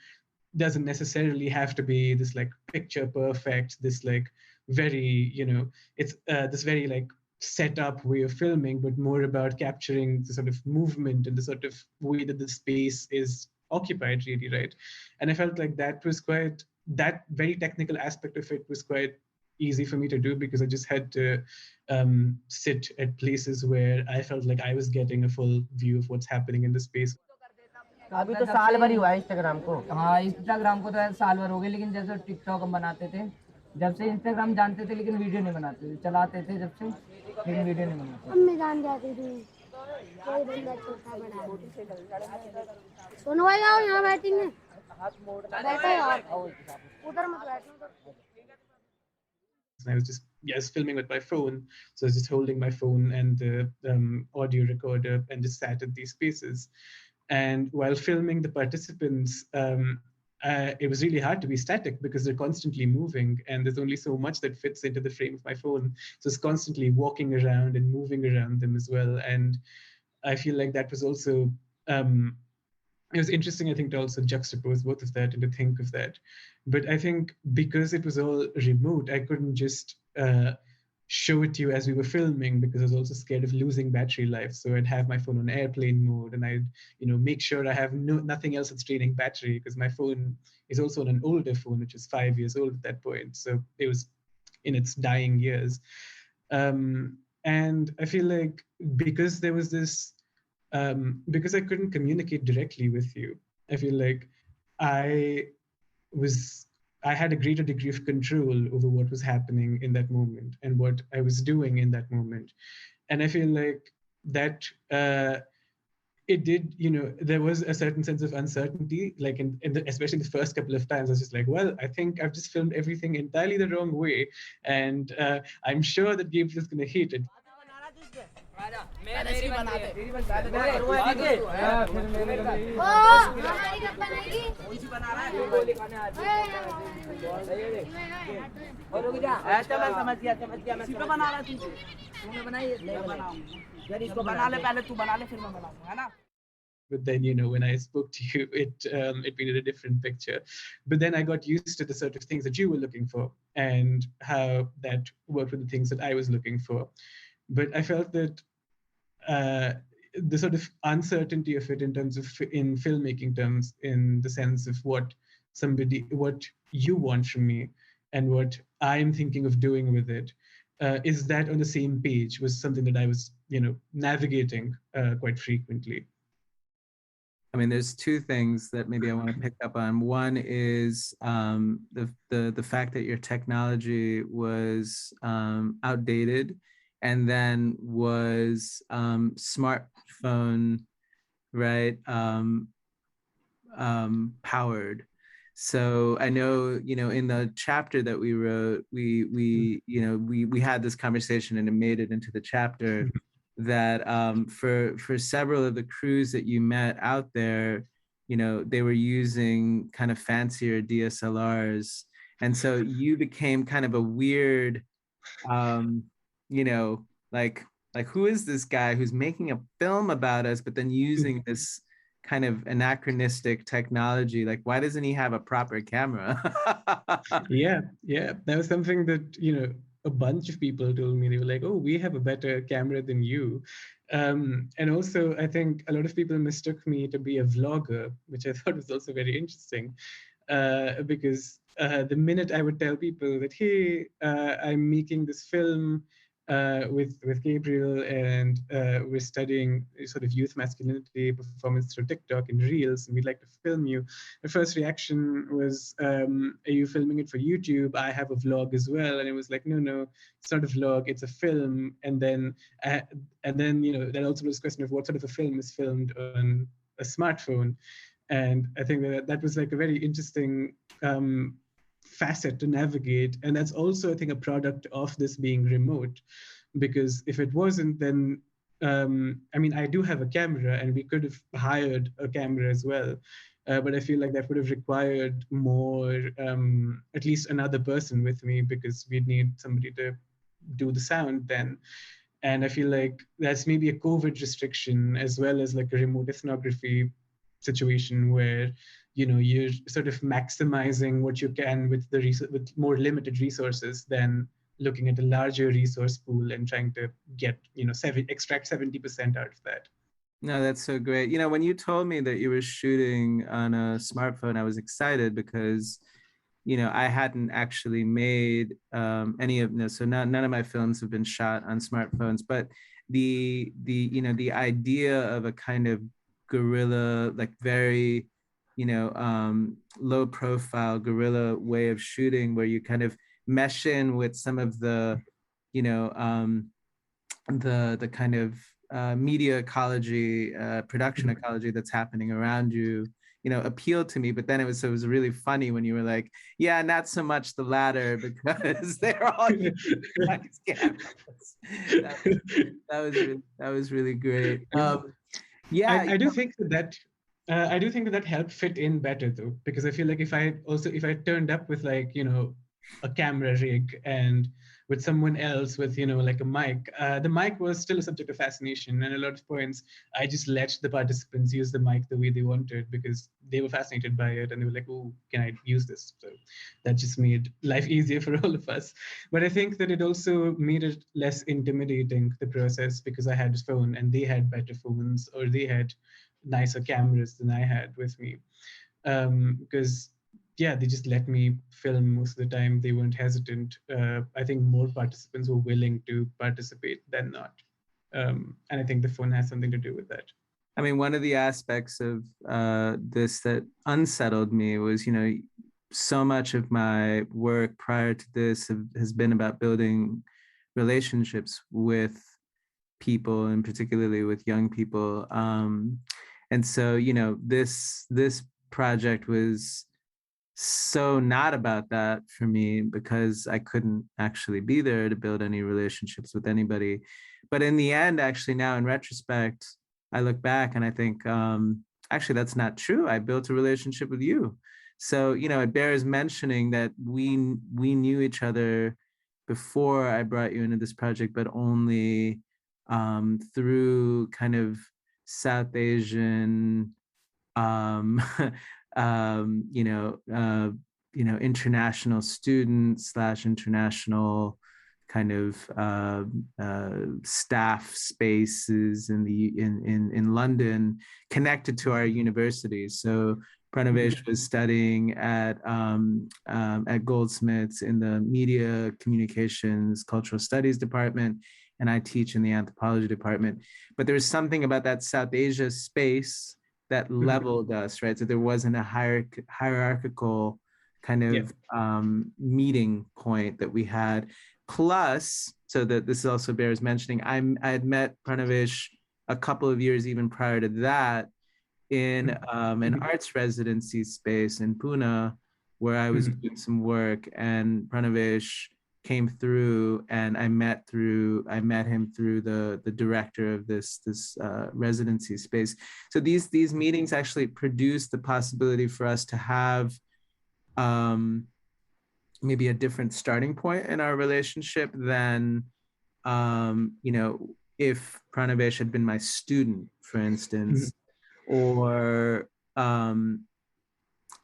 doesn't necessarily have to be this like picture perfect, this like very, it's this very like set up way of filming, but more about capturing the sort of movement and the sort of way that the space is occupied, really, right? And I felt like that very technical aspect of it was quite easy for me to do, because I just had to sit at places where I felt like I was getting a full view of what's happening in the space. अभी तो साल भर ही हुआ है Instagram को। हाँ, Instagram को तो यार साल भर हो गए, लेकिन जैसे टिकटॉक हम बनाते थे, जब से इंस्टाग्राम जानते थे, लेकिन वीडियो नहीं बनाते थे, चलाते थे जब से, लेकिन वीडियो नहीं बनाते। हम जान जाते थे, कोई बंदा छोटा बड़ा। सुनो भाई, आओ यहाँ बैटिंग में। बैठो यार। And I was just filming with my phone. So I was just holding my phone and the audio recorder and just sat at these spaces. And while filming the participants, it was really hard to be static because they're constantly moving and there's only so much that fits into the frame of my phone. So it's constantly walking around and moving around them as well. And I feel like that was also, it was interesting, I think, to also juxtapose both of that and to think of that. But I think because it was all remote, I couldn't just show it to you as we were filming because I was also scared of losing battery life. So I'd have my phone on airplane mode and I'd, make sure I have nothing else that's draining battery because my phone is also on an older phone, which is 5 years old at that point. So it was in its dying years. And I feel like because there was this, because I couldn't communicate directly with you, I feel like I had a greater degree of control over what was happening in that moment and what I was doing in that moment. And I feel like that it did, there was a certain sense of uncertainty, like especially the first couple of times, I was just like, well, I think I've just filmed everything entirely the wrong way. And I'm sure that Gabriel's going to hate it. But then, when I spoke to you, it painted a different picture. But then I got used to the sort of things that you were looking for and how that worked with the things that I was looking for. But I felt that the sort of uncertainty of it in terms of in filmmaking terms, in the sense of what you want from me and what I'm thinking of doing with it, is that on the same page was something that I was, navigating quite frequently. I mean, there's two things that maybe I want to pick up on. One is the fact that your technology was outdated, and then was smartphone, right, powered. So I know, in the chapter that we wrote, we had this conversation and it made it into the chapter that for several of the crews that you met out there, they were using kind of fancier DSLRs. And so you became kind of a weird, like who is this guy who's making a film about us, but then using this kind of anachronistic technology? Like, why doesn't he have a proper camera? Yeah, that was something that a bunch of people told me. They were like, oh, we have a better camera than you. And also I think a lot of people mistook me to be a vlogger, which I thought was also very interesting, because the minute I would tell people that, hey, I'm making this film with Gabriel, and we're studying sort of youth masculinity performance through TikTok and Reels, and we'd like to film you. The first reaction was, are you filming it for YouTube? I have a vlog as well. And it was like, no, it's not a vlog, it's a film. And then that also was a question of what sort of a film is filmed on a smartphone. And I think that was like a very interesting facet to navigate. And that's also, I think, a product of this being remote, because if it wasn't, then I do have a camera and we could have hired a camera as well. But I feel like that would have required more, at least another person with me, because we'd need somebody to do the sound then. And I feel like that's maybe a COVID restriction, as well as like a remote ethnography situation where you're sort of maximizing what you can with with more limited resources than looking at a larger resource pool and trying to get extract 70% out of that. No, that's so great. When you told me that you were shooting on a smartphone, I was excited because I hadn't actually made any of this, so none of my films have been shot on smartphones. But the idea of a kind of guerrilla, like very low profile guerrilla way of shooting, where you kind of mesh in with some of the the kind of media ecology, production ecology that's happening around you, appealed to me. But then it was really funny when you were like, yeah, not so much the latter, because they're all nice cameras. That was really great. Yeah, I do think that I do think that helped fit in better though, because I feel like if I turned up with like, a camera rig and with someone else with, like a mic, the mic was still a subject of fascination. And a lot of points, I just let the participants use the mic the way they wanted because they were fascinated by it. And they were like, oh, can I use this? So that just made life easier for all of us. But I think that it also made it less intimidating, the process, because I had a phone and they had better phones, or they had nicer cameras than I had with me. Because yeah, they just let me film most of the time. They weren't hesitant. I think more participants were willing to participate than not. And I think the phone has something to do with that. I mean, one of the aspects of this that unsettled me was, so much of my work prior to this has been about building relationships with people, and particularly with young people. And so, this project was so not about that for me, because I couldn't actually be there to build any relationships with anybody. But in the end, actually, now in retrospect, I look back and I think, actually, that's not true. I built a relationship with you. So, it bears mentioning that we knew each other before I brought you into this project, but only through kind of South Asian, um, international students / international kind of staff spaces in London connected to our universities. So Pravanesh was studying at Goldsmiths in the media communications cultural studies department, and I teach in the anthropology department. But there was something about that South Asia space that leveled us, right? So there wasn't a hierarchical kind of meeting point that we had. Plus, so that this also bears mentioning, I had met Pravanesh a couple of years even prior to that in an arts residency space in Pune, where I was doing some work, and Pravanesh came through, and I met him through the director of this residency space. So these meetings actually produced the possibility for us to have maybe a different starting point in our relationship than if Pravanesh had been my student, for instance, or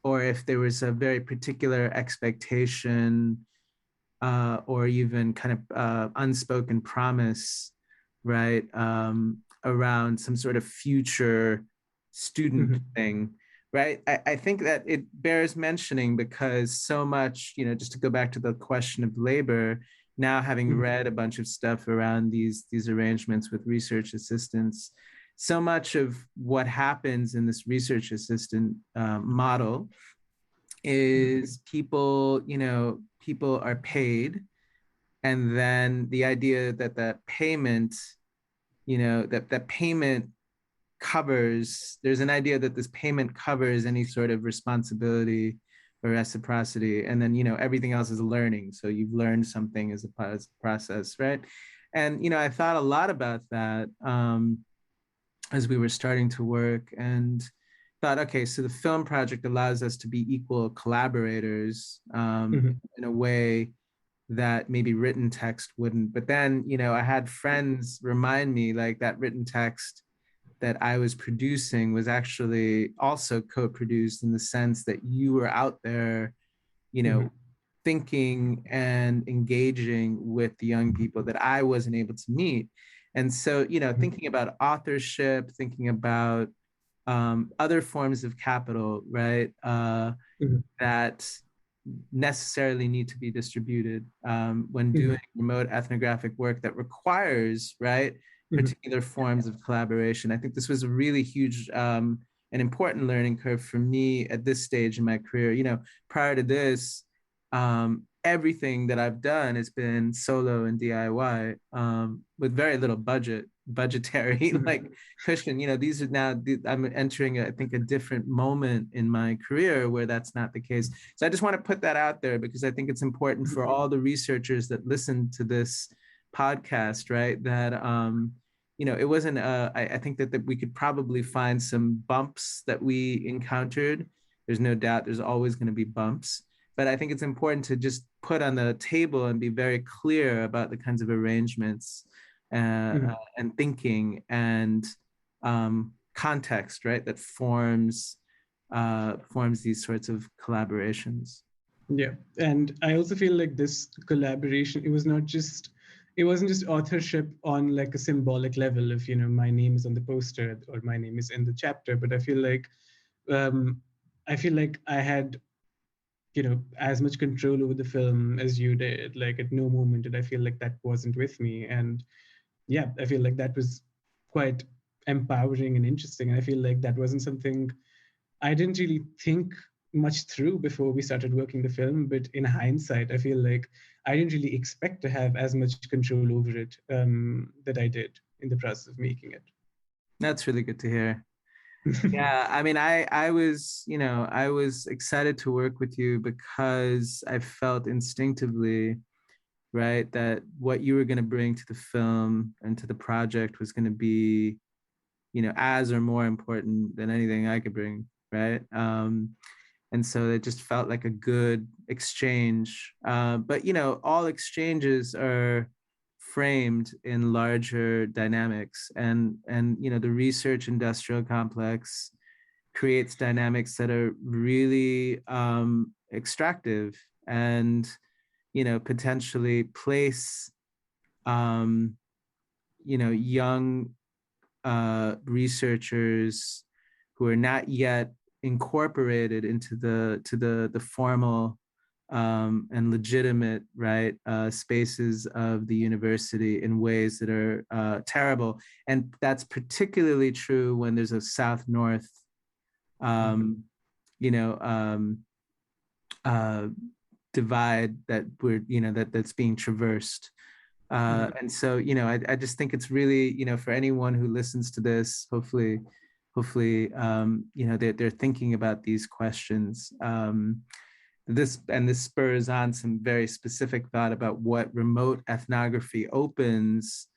if there was a very particular expectation or even kind of unspoken promise, right, around some sort of future student thing, right? I think that it bears mentioning because so much, just to go back to the question of labor, now having read a bunch of stuff around these arrangements with research assistants, so much of what happens in this research assistant model is people are paid, and then the idea that that payment, that payment covers, there's an idea that this payment covers any sort of responsibility or reciprocity, and then everything else is learning. So you've learned something as a process, right? And I thought a lot about that as we were starting to work, and thought, okay, so the film project allows us to be equal collaborators in a way that maybe written text wouldn't. But then, I had friends remind me, like, that written text that I was producing was actually also co-produced, in the sense that you were out there, thinking and engaging with the young people that I wasn't able to meet. And so, thinking about authorship, thinking about other forms of capital, right, that necessarily need to be distributed when doing remote ethnographic work that requires, right, particular forms of collaboration. I think this was a really huge and important learning curve for me at this stage in my career. Prior to this, everything that I've done has been solo and DIY, with very little budgetary like cushion. These are now, I'm entering, I think, a different moment in my career where that's not the case. So I just want to put that out there because I think it's important for all the researchers that listen to this podcast, right? That, it wasn't, I think that we could probably find some bumps that we encountered. There's no doubt there's always going to be bumps. But I think it's important to just put on the table and be very clear about the kinds of arrangements and thinking and context, right, that forms these sorts of collaborations. Yeah, and I also feel like this collaboration, it wasn't just authorship on like a symbolic level of, my name is on the poster or my name is in the chapter, but I feel like I had as much control over the film as you did. Like at no moment did I feel like that wasn't with me. And yeah, I feel like that was quite empowering and interesting. And I feel like that wasn't something I didn't really think much through before we started working the film. But in hindsight, I feel like I didn't really expect to have as much control over it that I did in the process of making it. That's really good to hear. Yeah, I mean, I was excited to work with you because I felt instinctively, right, that what you were going to bring to the film and to the project was going to be, as or more important than anything I could bring, right? And so it just felt like a good exchange. But all exchanges are framed in larger dynamics, and the research industrial complex creates dynamics that are really extractive and potentially place young researchers who are not yet incorporated into the formal and legitimate, right, spaces of the university in ways that are terrible. And that's particularly true when there's a South-North, divide that that's being traversed. And so, I just think it's really, for anyone who listens to this, hopefully, they're thinking about these questions. This spurs on some very specific thought about what remote ethnography opens,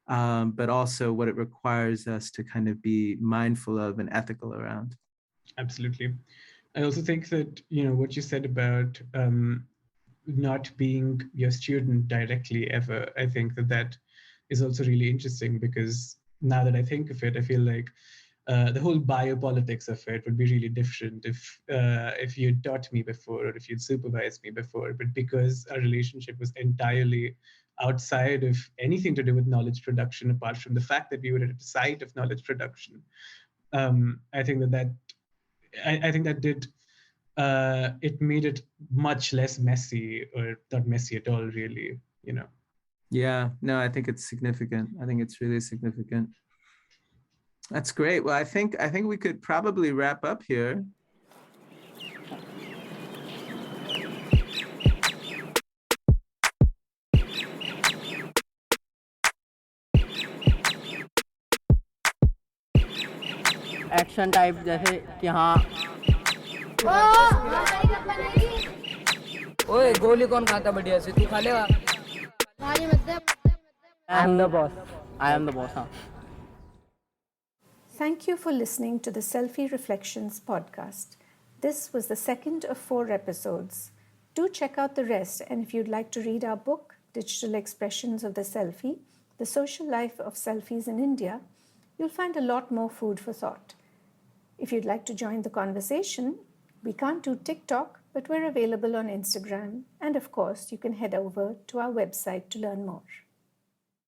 but also what it requires us to kind of be mindful of and ethical around. Absolutely. I also think that, what you said about not being your student directly ever, I think that is also really interesting, because now that I think of it, I feel like the whole biopolitics of it would be really different if you'd taught me before or if you'd supervised me before. But because our relationship was entirely outside of anything to do with knowledge production, apart from the fact that we were at the site of knowledge production, I think that did it made it much less messy, or not messy at all, really. Yeah, no, I think it's significant. I think it's really significant. That's great. Well, I think we could probably wrap up here. Action type जैसे कि हाँ ओए गोली कौन खाता बढ़िया से तू खा लेगा I am the boss. हाँ Thank you for listening to the Selfie Reflections podcast. This was the second of 4 episodes. Do check out the rest, and if you'd like to read our book, Digital Expressions of the Selfie, The Social Life of Selfies in India, you'll find a lot more food for thought. If you'd like to join the conversation, we can't do TikTok, but we're available on Instagram, and of course, you can head over to our website to learn more.